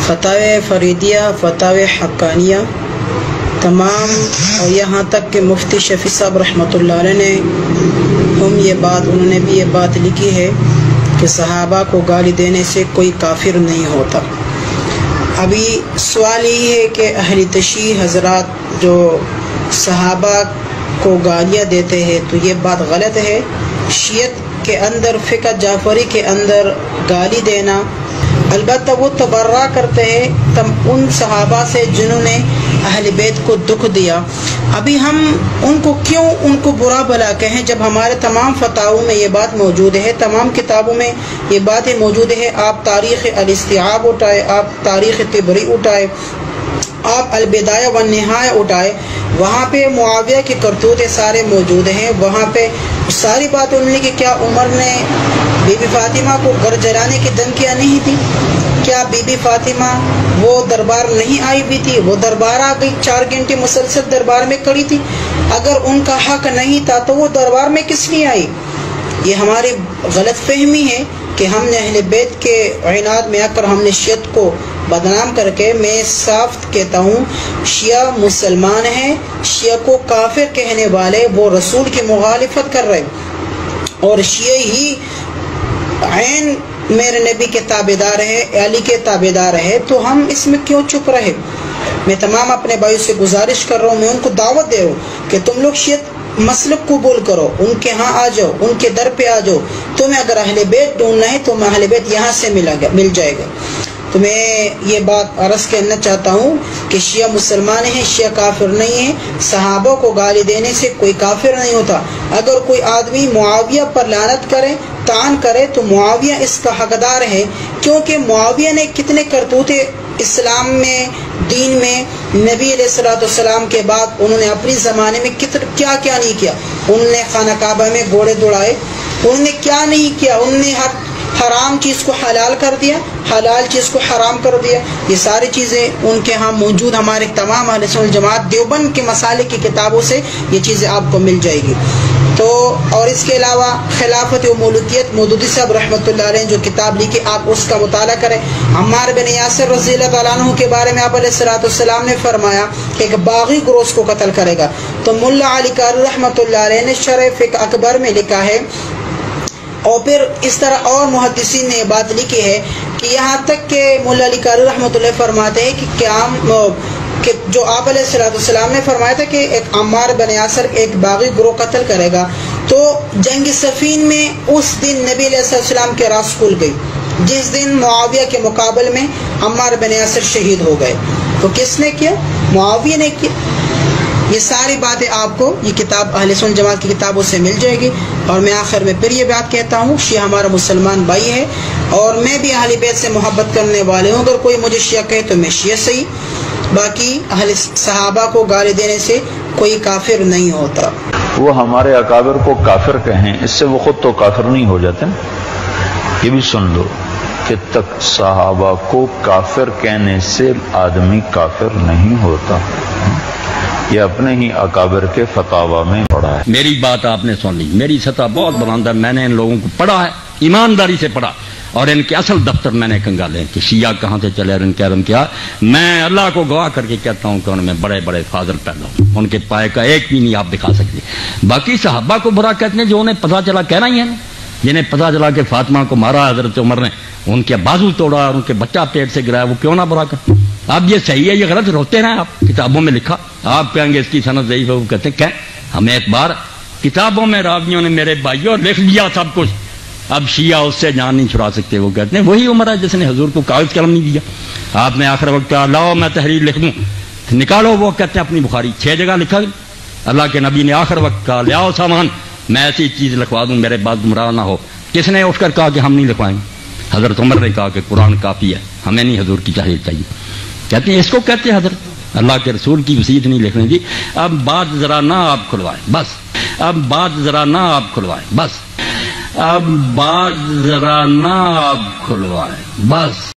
فتاوی فریدیہ، فتاوی حقانیہ تمام، اور یہاں تک کہ مفتی شفیع صاحب رحمۃ اللہ علیہ نے انہوں نے بھی یہ بات لکھی ہے کہ صحابہ کو گالی دینے سے کوئی کافر نہیں ہوتا۔ ابھی سوال یہی ہے کہ اہل تشیع حضرات جو صحابہ کو گالیاں دیتے ہیں تو یہ بات غلط ہے۔ شیعت کے اندر، فقہ جعفری کے اندر گالی دینا، البتہ وہ تبرہ کرتے ہیں ان صحابہ سے جنہوں نے اہل بیت کو دکھ دیا۔ ابھی ہم ان کو برا بھلا کہیں جب ہمارے تمام فتاووں میں یہ بات موجود ہے، تمام کتابوں میں یہ باتیں موجود ہے۔ آپ تاریخ الاستیعاب اٹھائے، آپ تاریخ طبری اٹھائے، آپ البدایہ والنہایہ اٹھائے، وہاں پہ معاویہ کے کرتوتے سارے موجود ہیں۔ وہاں پہ ساری باتیں انہوں نے کہ کیا عمر نے بی بی فاطمہ کو گھر جلانے کی دھمکیاں نہیں دی؟ کیا بی بی فاطمہ وہ دربار نہیں آئی بھی تھی؟ وہ دربار آ گئی، 4 گھنٹے مسلسل دربار میں کھڑی تھی۔ اگر ان کا حق نہیں تھا تو وہ دربار میں کس لیے آئی؟ یہ ہماری غلط فہمی ہے کہ ہم نے اہل بیت کے عناد میں آ کر ہم نے شیعت کو بدنام کر کے، میں صاف کہتا ہوں شیعہ مسلمان ہیں، شیعہ کو کافر کہنے والے وہ رسول کی مخالفت کر رہے، اور شیعہ ہی عین میرے نبی کے تابعدار ہے، علی کے تابعدار ہے، تو ہم اس میں کیوں چپ رہے؟ میں تمام اپنے بھائیوں سے گزارش کر رہا ہوں، میں ان کو دعوت دے رہا ہوں کہ تم لوگ شیعت مسلک قبول کرو، ان کے ہاں آ جاؤ، ان کے در پہ آ جاؤ۔ تمہیں اگر اہل بیت ڈھونڈنا ہے تو اہل بیت یہاں سے مل جائے گا۔ تو میں یہ بات عرض کرنا چاہتا ہوں کہ شیعہ مسلمان ہیں، شیعہ کافر نہیں ہیں۔ صحابہ کو گالی دینے سے کوئی کافر نہیں ہوتا۔ اگر کوئی آدمی معاویہ پر لعنت کرے، طعن کرے، تو معاویہ اس کا حقدار ہے، کیونکہ معاویہ نے کتنے کرتوتے اسلام میں، دین میں، نبی علیہ السلام کے بعد انہوں نے اپنی زمانے میں کیا کیا نہیں کیا۔ انہوں نے خانہ کعبہ میں گھوڑے دوڑائے، انہوں نے کیا نہیں کیا، انہوں نے حرام چیز کو حلال کر دیا، حلال چیز کو حرام کر دیا۔ یہ ساری چیزیں ان کے ہاں موجود، ہمارے تمام اہل سنت والجماعت دیوبند کے مسالک کی کتابوں سے یہ چیزیں آپ کو مل جائے گی۔ تو اور اس کے علاوہ خلافت و ملوکیت مودودی صاحب رحمۃ اللہ علیہ جو کتاب لکھی، آپ اس کا مطالعہ کریں۔ عمار بن یاسر رضی اللہ تعالیٰ عنہ کے بارے میں آپ علیہ السلام نے فرمایا کہ ایک باغی گروہ کو قتل کرے گا۔ تو ملا علی قاری رحمۃ اللہ علیہ نے شرح فقہ اکبر میں لکھا ہے، اور پھر اس طرح اور محدثین نے یہ بات لکھی ہے کہ یہاں تک کہ ملا علی قاری رحمۃ اللہ فرماتے ہیں کہ جو آپ علیہ السلام نے فرمایا تھا کہ ایک عمار بن یاسر ایک باغی گروہ قتل کرے گا، تو جنگ صفین میں اس دن نبی علیہ السلام کے راس کھل گئی، جس دن معاویہ کے مقابل میں عمار بن یاسر شہید ہو گئے۔ تو کس نے کیا؟ معاویہ نے کیا۔ یہ ساری باتیں آپ کو یہ کتاب اہل سنت جماعت کی کتابوں سے مل جائے گی۔ اور میں آخر میں پھر یہ بات کہتا ہوں، شیعہ ہمارا مسلمان بھائی ہے، اور میں بھی اہل بیت سے محبت کرنے والے ہوں۔ اگر کوئی مجھے شیعہ کہے تو میں شیعہ صحیح، باقی اہل صحابہ کو گالی دینے سے کوئی کافر نہیں ہوتا۔ وہ ہمارے اکابر کو کافر کہیں، اس سے وہ خود تو کافر نہیں ہو جاتے۔ یہ بھی سن لو کہ تک صحابہ کو کافر کہنے سے آدمی کافر نہیں ہوتا، یہ اپنے ہی اکابر کے فتاوا میں پڑھا ہے۔ میری بات آپ نے سن لی، میری سطح بہت بلند ہے، میں نے ان لوگوں کو پڑھا ہے، ایمانداری سے پڑھا، اور ان کے اصل دفتر میں نے کنگالے کہ شیعہ کہاں سے چلے اور ان کے علم کیا۔ میں اللہ کو گواہ کر کے کہتا ہوں کہ ان میں بڑے بڑے فاضل پیدا ہوں، ان کے پائے کا ایک بھی نہیں آپ دکھا سکتے۔ باقی صحابہ کو برا کہتے ہیں جو انہیں پتہ چلا، کہنا ہی ہے نا، جنہیں پتہ چلا کہ فاطمہ کو مارا حضرت عمر نے، ان کے بازو توڑا اور ان کے بچہ پیٹ سے گرایا، وہ کیوں نہ برا کرتے؟ اب یہ صحیح ہے یہ غلط، روتے ہیں آپ، کتابوں میں لکھا، آپ کہیں گے اس کی سند ضعیف ہے، وہ کہتے ہیں ہمیں ایک بار کتابوں میں راویوں نے میرے بھائیوں لکھ لیا سب کچھ، اب شیعہ اس سے جان نہیں چھڑا سکتے۔ وہ کہتے ہیں وہی عمر ہے جس نے حضور کو کاغذ قلم نہیں دیا۔ آپ نے آخر وقت کہا لاؤ میں تحریر لکھ دوں، نکالو، وہ کہتے ہیں اپنی بخاری 6 جگہ لکھا۔ اللہ کے نبی نے آخر وقت کہا لیاؤ سامان، میں ایسی چیز لکھوا دوں میرے بعد گمراہ نہ ہو۔ کس نے اٹھ کر کہا کہ ہم نہیں لکھوائیں گے؟ حضرت عمر نے کہا کہ قرآن کافی ہے، ہمیں نہیں حضور کی تحریر چاہیے۔ کہتے ہیں اس کو کہتے ہیں حضرت اللہ کے رسول کی وصیت نہیں لکھنے دی۔ اب بات ذرا نہ آپ کھلوائیں بس، اب بات ذرا نہ آپ کھلوائیں بس، اب بات ذرا نہ آپ کھلوائیں بس۔